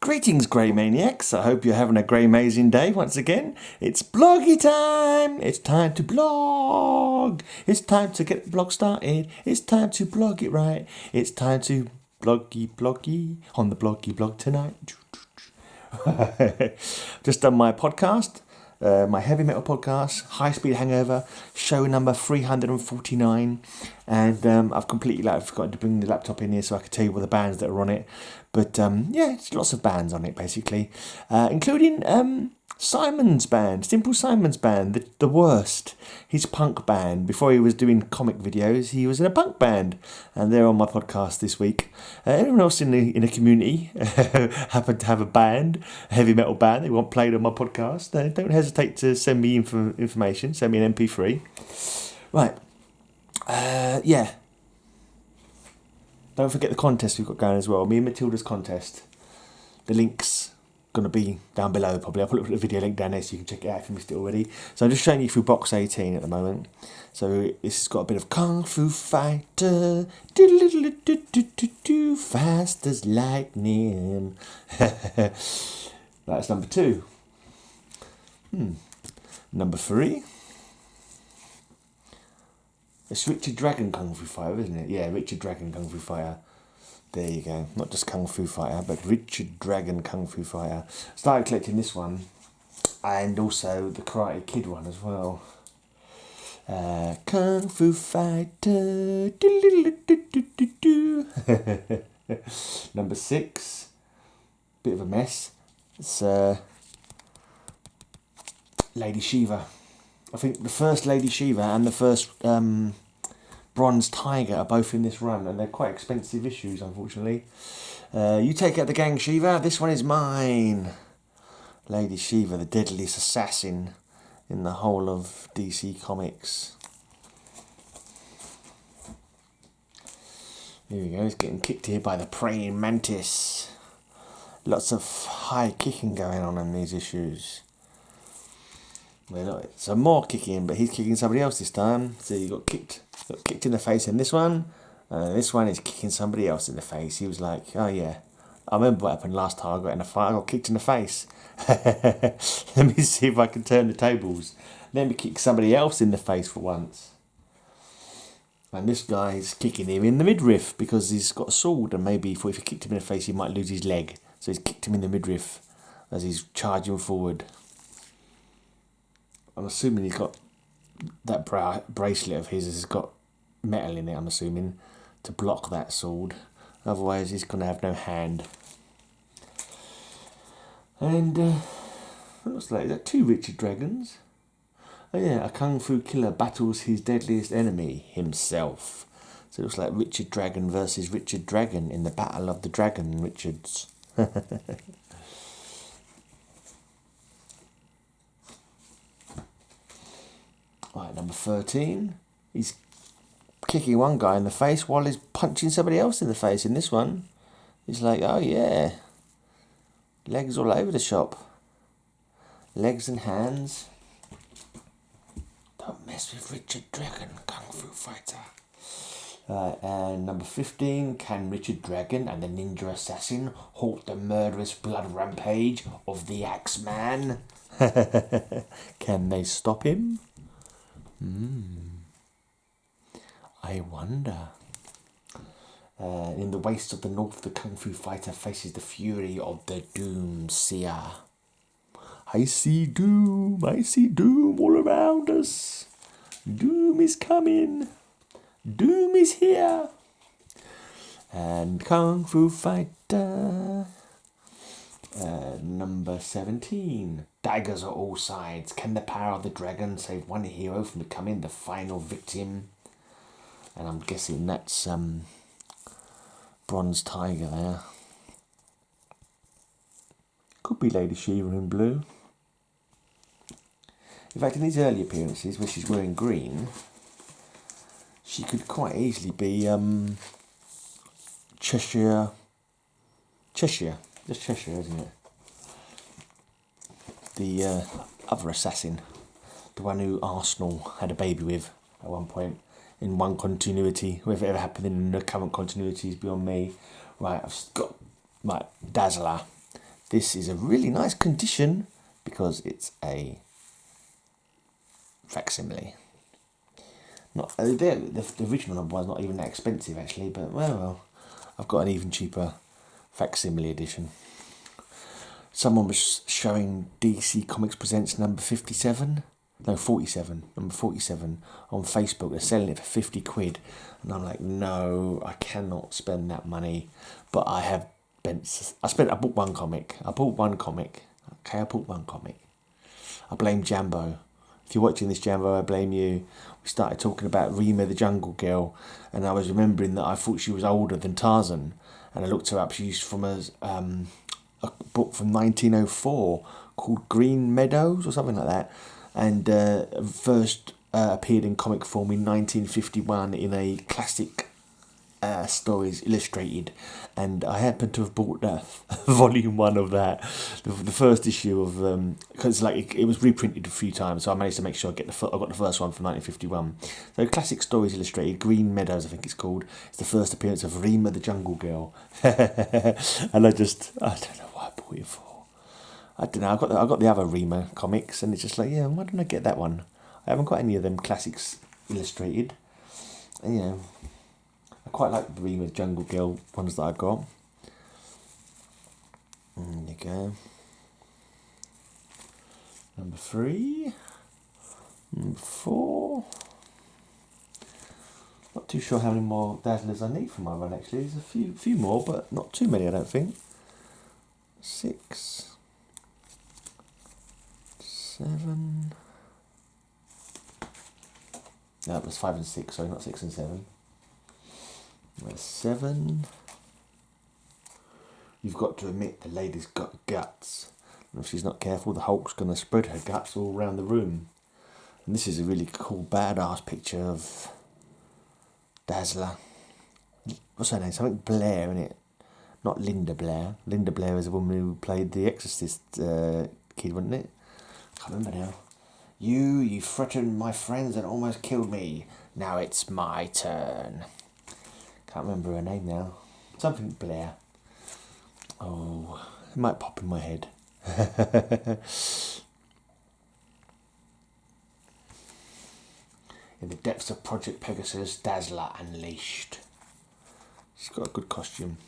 Greetings, Grey Maniacs. I hope you're having a grey amazing day once again. It's bloggy time. It's time to blog. It's time to get the blog started. It's time to blog it right. It's time to bloggy on the bloggy blog tonight. Just done my podcast, my heavy metal podcast, High Speed Hangover, show number 349, and I've completely forgotten to bring the laptop in here so I could tell you all the bands that are on it. But it's lots of bands on it basically, including Simon's band, Simple Simon's band, the Worst, his punk band. Before he was doing comic videos, he was in a punk band, and they're on my podcast this week. Anyone else in the community happen to have a band, a heavy metal band they want played on my podcast? Don't hesitate to send me information. Send me an MP3. Right. Don't forget the contest we've got going as well. Me and Matilda's contest. The link's going to be down below probably. I'll put the video link down there so you can check it out if you missed it already. So I'm just showing you through box 18 at the moment. So this has got a bit of Kung Fu Fighter. Fast as lightning. That's number 2. Number 3. It's Richard Dragon Kung Fu Fighter, isn't it? Yeah, Richard Dragon Kung Fu Fighter. There you go. Not just Kung Fu Fighter, but Richard Dragon Kung Fu Fighter. Started collecting this one, and also the Karate Kid one as well. Kung Fu Fighter. Number 6. Bit of a mess. It's Lady Shiva. I think the first Lady Shiva and the first Bronze Tiger are both in this run, and they're quite expensive issues, unfortunately. You take out the gang, Shiva. This one is mine. Lady Shiva, the deadliest assassin in the whole of DC Comics. Here we go. He's getting kicked here by the praying mantis. Lots of high kicking going on in these issues. So more kicking, but he's kicking somebody else this time. So you got kicked in the face in this one, and this one is kicking somebody else in the face. He was like, oh yeah, I remember what happened last time I got in a fight. I got kicked in the face. Let me see if I can turn the tables. Let me kick somebody else in the face for once. And this guy's kicking him in the midriff because he's got a sword, and maybe if he kicked him in the face he might lose his leg. So he's kicked him in the midriff as he's charging forward. I'm assuming he's got that bracelet of his has got metal in it, I'm assuming, to block that sword. Otherwise he's going to have no hand. And what looks like, is that 2 Richard Dragons? Oh yeah, a Kung Fu killer battles his deadliest enemy, himself. So it looks like Richard Dragon versus Richard Dragon in the Battle of the Dragon Richards. Right, number 13. He's kicking one guy in the face while he's punching somebody else in the face. In this one, he's like, oh yeah, legs all over the shop. Legs and hands. Don't mess with Richard Dragon, Kung Fu Fighter. And number 15. Can Richard Dragon and the Ninja Assassin halt the murderous blood rampage of the Axeman? Can they stop him? I wonder. In the wastes of the north, the Kung Fu Fighter faces the fury of the Doomseer. I see doom all around us. Doom is coming. Doom is here. And Kung Fu Fighter. Number 17. Daggers on all sides. Can the power of the dragon save one hero from becoming the final victim? And I'm guessing that's Bronze Tiger there. Could be Lady Shiva in blue. In fact, in these early appearances where she's wearing green, she could quite easily be Cheshire. Just Cheshire, isn't it? The other assassin. The one who Arsenal had a baby with at one point. In one continuity. Whatever ever happened in the current continuities beyond me. Right, I've got Dazzler. This is a really nice condition because it's a facsimile. Not the original number one's not even that expensive actually, but well, I've got an even cheaper facsimile edition. Someone was showing DC Comics Presents number 47. No, 47. Number 47 on Facebook. They're selling it for 50 quid. And I'm like, no, I cannot spend that money. But I bought one comic. Okay, I bought one comic. I blame Jambo. If you're watching this, Jambo, I blame you. We started talking about Rima the Jungle Girl, and I was remembering that I thought she was older than Tarzan. And I looked her up. She's from a book from 1904 called Green Meadows or something like that. And first appeared in comic form in 1951 in a classic Stories Illustrated, and I happened to have bought volume 1 of that, the first issue of because it was reprinted a few times, so I managed to make sure I got the first one from 1951. So Classic Stories Illustrated, Green Meadows, I think it's called. It's the first appearance of Rima the Jungle Girl, and I don't know what I bought it for. I don't know. I got the other Rima comics, and it's just like, yeah, why didn't I get that one? I haven't got any of them Classics Illustrated, and I quite like the Rima Jungle Girl ones that I got. There you go. Number 3. Number 4. Not too sure how many more Dazzlers I need for my run actually. There's a few more, but not too many I don't think. 6. 7. No, it was 5 and 6, sorry, not 6 and 7. 7. You've got to admit the lady's got guts. And if she's not careful, the Hulk's going to spread her guts all around the room. And this is a really cool, badass picture of Dazzler. What's her name? Something Blair, isn't it? Not Linda Blair. Linda Blair is a woman who played the Exorcist kid, wasn't it? Can't remember now. You threatened my friends and almost killed me. Now it's my turn. Can't remember her name now. Something Blair. Oh, it might pop in my head. In the depths of Project Pegasus, Dazzler unleashed. She's got a good costume.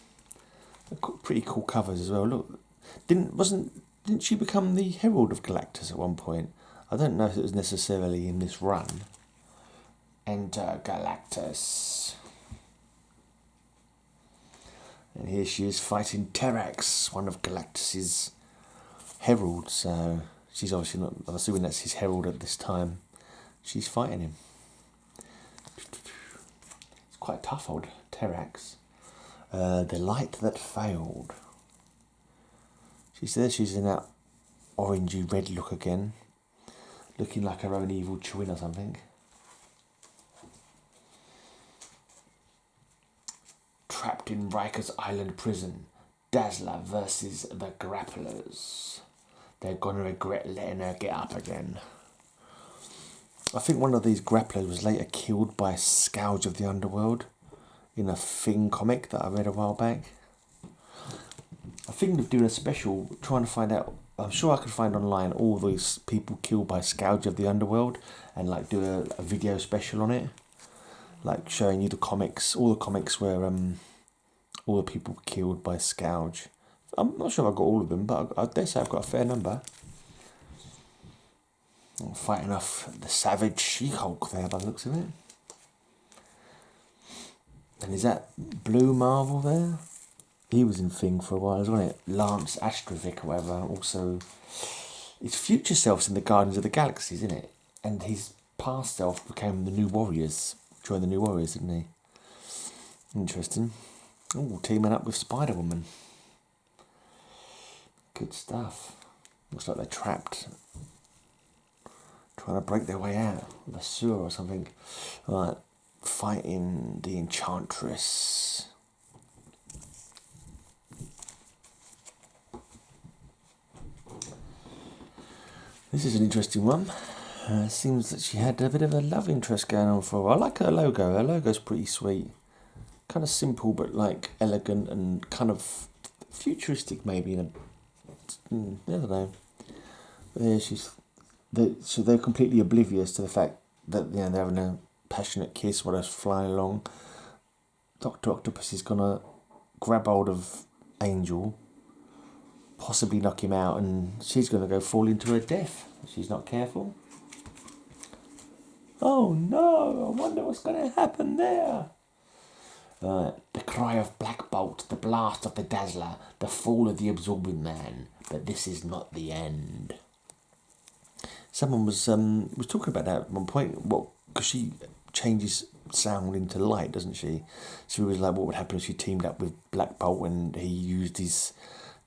Pretty cool covers as well. Look, didn't she become the Herald of Galactus at one point? I don't know if it was necessarily in this run. Enter Galactus. And here she is fighting Terrax, one of Galactus's heralds. So she's obviously not. I'm assuming that's his herald at this time. She's fighting him. It's quite tough, old Terrax. The light that failed. She's there. She's in that orangey red look again, looking like her own evil twin or something. Trapped in Rikers Island prison, Dazzler versus the Grapplers. They're gonna regret letting her get up again. I think one of these grapplers was later killed by Scourge of the Underworld in a Thing comic that I read a while back. I think they're doing a special, trying to find out. I'm sure I could find online all these people killed by Scourge of the Underworld and do a video special on it, showing you the comics, all the comics where all the people killed by Scourge. I'm not sure if I got all of them, but I dare say I've got a fair number. I'm fighting off the savage She-Hulk there by the looks of it. And is that Blue Marvel there? He was in Thing for a while, wasn't it? Lance Astrovic or whatever. Also, his future self's in the Guardians of the Galaxy, isn't it? And his past self became the New Warriors. Joined the New Warriors, didn't he? Interesting. Oh, teaming up with Spider-Woman. Good stuff. Looks like they're trapped. Trying to break their way out of a sewer or something. Right, fighting the Enchantress. This is an interesting one. Seems that she had a bit of a love interest going on for a while. I like her logo. Her logo's pretty sweet. Kind of simple, but elegant and kind of futuristic, maybe in I don't know. But yeah, so they're completely oblivious to the fact that they're having a passionate kiss while they're flying along. Dr. Octopus is gonna grab hold of Angel, possibly knock him out, and she's gonna go fall into her death if she's not careful. Oh no, I wonder what's going to happen there. The cry of Black Bolt, the blast of the Dazzler, the fall of the Absorbing Man, but this is not the end. Someone was talking about that at one point, because she changes sound into light, doesn't she? So he was like, what would happen if she teamed up with Black Bolt and he used his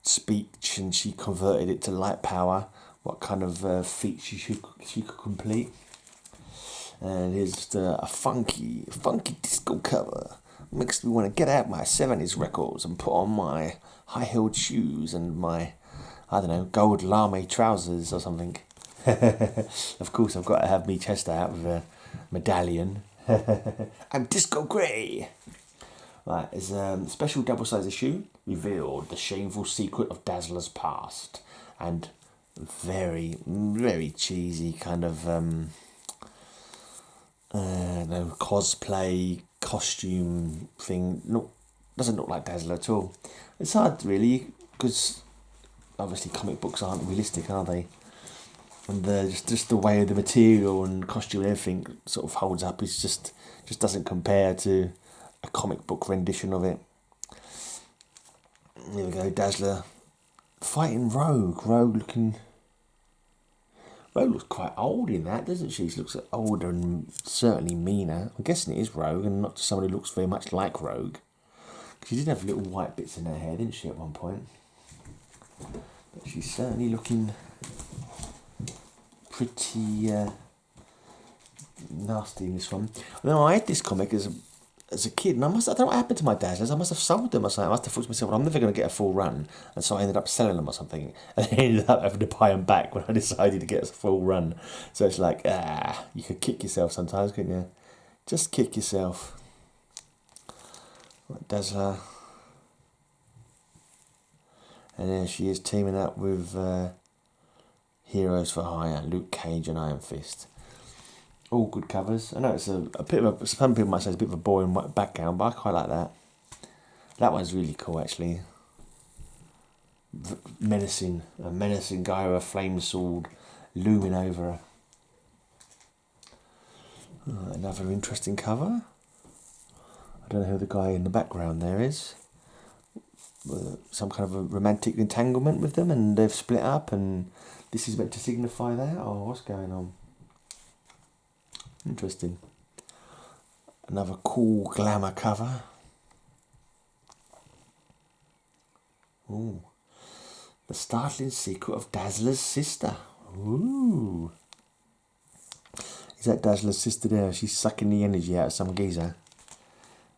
speech and she converted it to light power? What kind of feat she could complete? And here's just a funky disco cover. Makes me want to get out my 70s records and put on my high-heeled shoes and my, I don't know, gold lame trousers or something. Of course, I've got to have me chest out with a medallion. I'm Disco Grey. Right, there's a special double-sized issue revealed the shameful secret of Dazzler's past, and very, very cheesy kind of cosplay costume thing. Doesn't look like Dazzler at all. It's hard really because obviously comic books aren't realistic, are they? And just the way of the material and costume and everything sort of holds up. It's just doesn't compare to a comic book rendition of it. Here we go, Dazzler fighting Rogue. Rogue looks quite old in that, doesn't she? She looks older and certainly meaner. I'm guessing it is Rogue and not someone who looks very much like Rogue. She did have little white bits in her hair, didn't she, at one point? But she's certainly looking pretty nasty in this one. Now, I had this comic as a kid, and I don't know what happened to my Dazzlers. I must have sold them or something. I must have thought to myself, well, I'm never going to get a full run, and so I ended up selling them or something, and I ended up having to buy them back when I decided to get a full run. So it's like, you could kick yourself sometimes, couldn't you? Just kick yourself. Right, Dazzler. And there she is teaming up with Heroes for Hire, Luke Cage and Iron Fist. All good covers. I know it's a bit of some people might say it's a bit of a boring background, but I quite like that. That one's really cool, actually. A menacing guy with a flame sword looming over her. Another interesting cover. I don't know who the guy in the background there is. Some kind of a romantic entanglement with them, and they've split up, and this is meant to signify that. Oh, what's going on? Interesting. Another cool glamour cover. Ooh. The startling secret of Dazzler's sister. Ooh. Is that Dazzler's sister there? She's sucking the energy out of some geezer.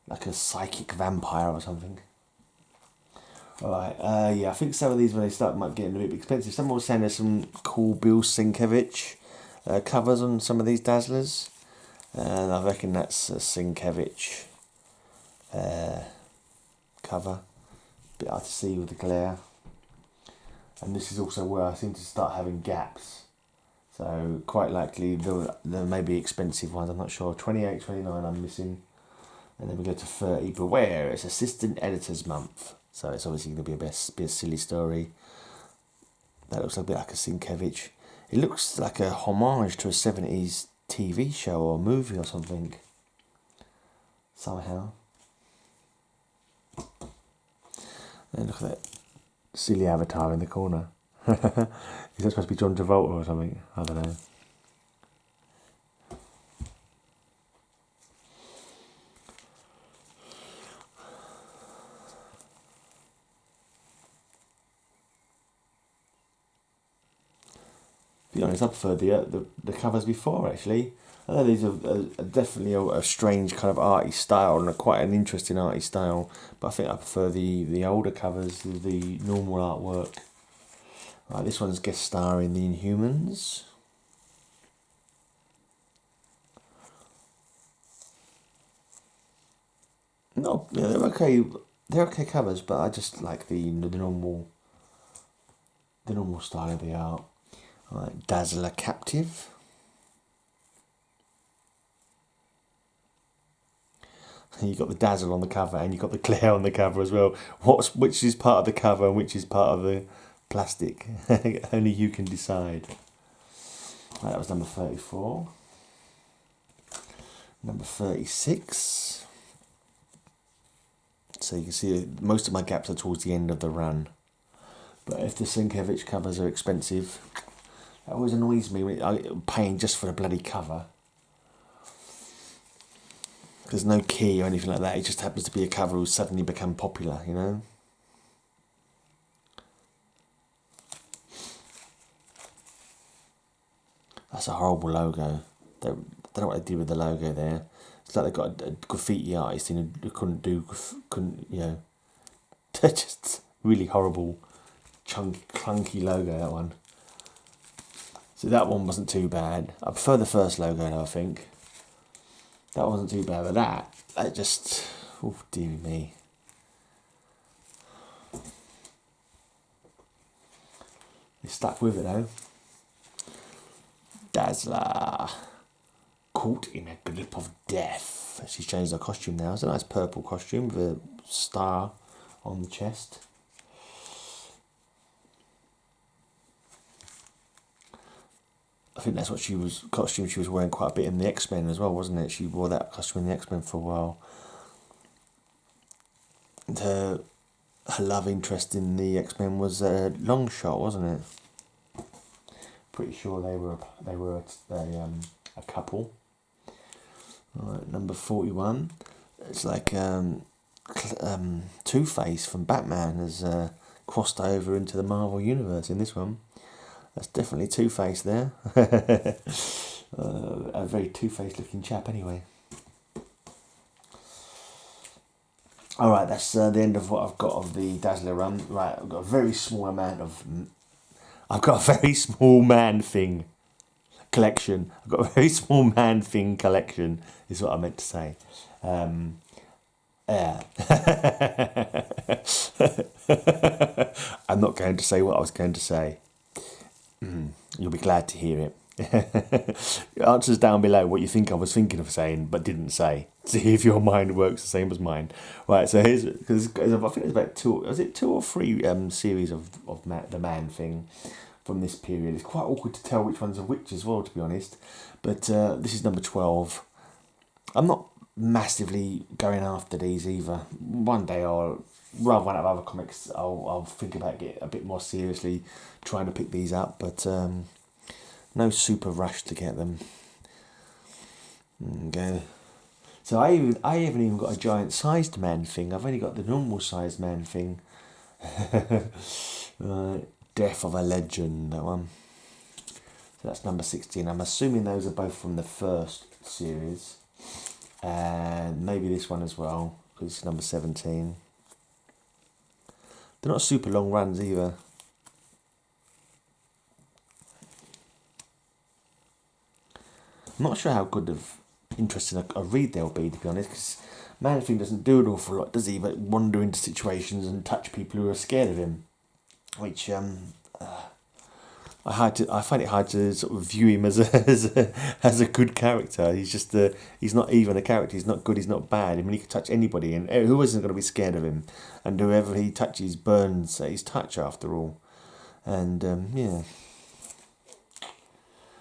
Like a psychic vampire or something. Alright, yeah, I think some of these when they start might get a bit expensive. Someone was saying there's some cool Bill Sienkiewicz covers on some of these Dazzlers. And I reckon that's a Sienkiewicz cover. Bit hard to see with the glare. And this is also where I seem to start having gaps. So quite likely there may be expensive ones, I'm not sure. 28, 29 I'm missing. And then we go to 30. Beware, it's Assistant Editor's Month. So it's obviously going to be a silly story. That looks a bit like a Sienkiewicz. It looks like a homage to a 70s TV show or movie or something. Somehow. And look at that silly avatar in the corner. Is that supposed to be John Travolta or something? I don't know. To be honest, I prefer the covers before, actually. I know these are definitely a strange kind of arty style and quite an interesting arty style, but I think I prefer the older covers, the normal artwork. Right, this one's guest starring the Inhumans. No, yeah, they're okay. They're okay covers, but I just like the normal the normal style of the art. Right, Dazzler Captive. And you've got the Dazzle on the cover and you've got the Claire on the cover as well. Which is part of the cover and which is part of the plastic? Only you can decide. Right, that was number 34. Number 36. So you can see most of my gaps are towards the end of the run. But if the Sienkiewicz covers are expensive, that always annoys me when I'm paying just for the bloody cover. There's no key or anything like that. It just happens to be a cover who's suddenly become popular, you know. That's a horrible logo. They don't know what they did with the logo there. It's like they've got a graffiti artist who couldn't, you know. They're just really horrible, clunky logo, that one. So that one wasn't too bad. I prefer the first logo though, I think. That wasn't too bad, but that just, oh dear me. They stuck with it though. Dazzler. Caught in a grip of death. She's changed her costume now. It's a nice purple costume with a star on the chest. I think that's what costume she was wearing quite a bit in the X-Men as well, wasn't it? She wore that costume in the X-Men for a while. And her love interest in the X-Men was Longshot, wasn't it? Pretty sure they were a couple. Right, number 41. It's like Two-Face from Batman has crossed over into the Marvel Universe in this one. That's definitely Two-Face there. A very Two-Face looking chap anyway. Alright, that's the end of what I've got of the Dazzler run. Right, I've got a very small Man-Thing collection. I've got a very small Man-Thing collection, is what I meant to say. Yeah. I'm not going to say what I was going to say. You'll be glad to hear it. Answers down below what you think I was thinking of saying but didn't say. See if your mind works the same as mine. Right, so here's, because I think there's about two or three series of the Man-Thing from this period. It's quite awkward to tell which ones are which as well, to be honest. But this is number 12. I'm not massively going after these either. One day rather than one of other comics, I'll think about it a bit more seriously, trying to pick these up, but no super rush to get them. Okay. So I haven't even got a giant sized Man-Thing. I've only got the normal sized Man-Thing. Death of a Legend, that one. So that's number 16. I'm assuming those are both from the first series, and maybe this one as well, because it's number 17. They're not super long runs either. I'm not sure how good of interesting a read they'll be, to be honest, because Man-Thing doesn't do an awful lot, does he? But wander into situations and touch people who are scared of him, which I find it hard to sort of view him as a good character. He's just he's not even a character. He's not good. He's not bad. I mean, he can touch anybody, and who isn't going to be scared of him? And whoever he touches burns at his touch, after all. And yeah,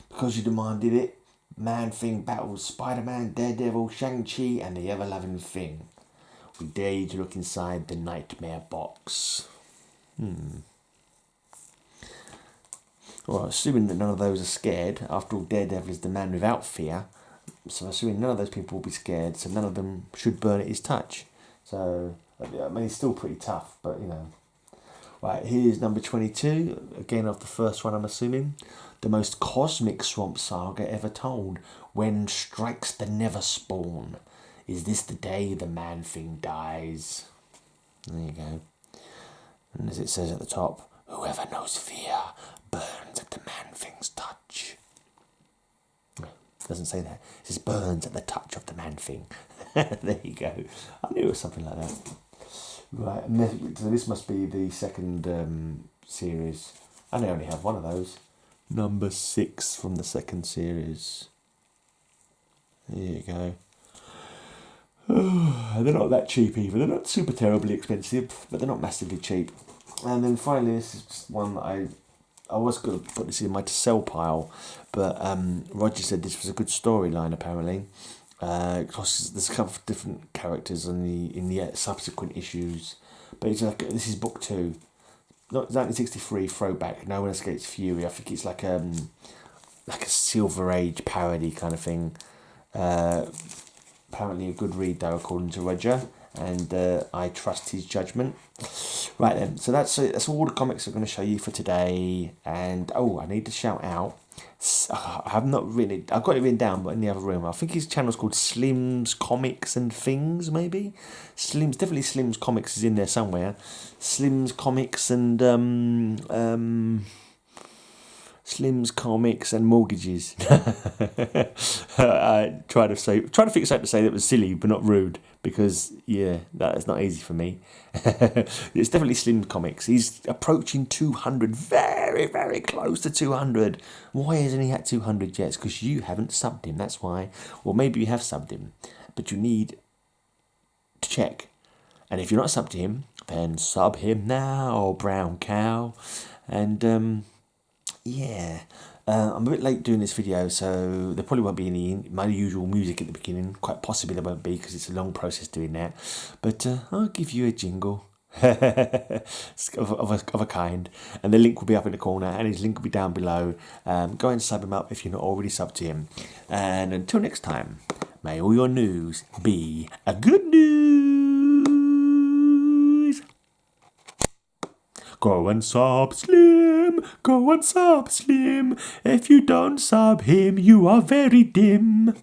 because you demanded it, Man-Thing battles Spider-Man, Daredevil, Shang-Chi, and the ever-loving Thing. We dare you to look inside the nightmare box. Well, assuming that none of those are scared, after all, Daredevil is the man without fear, so assuming none of those people will be scared, so none of them should burn at his touch. So, I mean, he's still pretty tough, but, you know. Right, here's number 22, again of the first one, I'm assuming. The most cosmic swamp saga ever told. When strikes the never spawn. Is this the day the Man-Thing dies? There you go. And as it says at the top, whoever knows fear burns at the Man-Thing's touch. No, it doesn't say that. It says burns at the touch of the Man-Thing. There you go. I knew it was something like that. Right, so this must be the second series. And I only have one of those. Number 6 from the second series. There you go. They're not that cheap either. They're not super terribly expensive, but they're not massively cheap. And then finally, this is just one that I was going to put this in my to sell pile, but Roger said this was a good storyline apparently. Because there's a couple of different characters in the subsequent issues, but it's like, this is book 2, not 1963 throwback. No One Escapes Fury. I think it's like a Silver Age parody kind of thing. Apparently a good read though, according to Roger, and I trust his judgment. Right then, so that's all the comics I'm going to show you for today. And I need to shout out. I have not written it. I've got it written down, but in the other room. I think his channel's called Slim's Comics and Things. Maybe definitely Slim's Comics is in there somewhere. Slim's Comics and Slim's Comics and Mortgages. I try to think of something to say that was silly but not rude, because that is not easy for me. It's definitely Slim's Comics. He's approaching 200, very, very close to 200. Why isn't he at 200 yet? It's because you haven't subbed him, that's why. Or maybe you have subbed him, but you need to check. And if you're not subbed to him, then sub him now, brown cow. And I'm a bit late doing this video, so there probably won't be any my usual music at the beginning. Quite possibly there won't be, because it's a long process doing that. But I'll give you a jingle of a kind, and the link will be up in the corner, and his link will be down below. Go and sub him up if you're not already subbed to him. And until next time, may all your news be a good news. Go and sub Slim, go and sub Slim. If you don't sub him, you are very dim.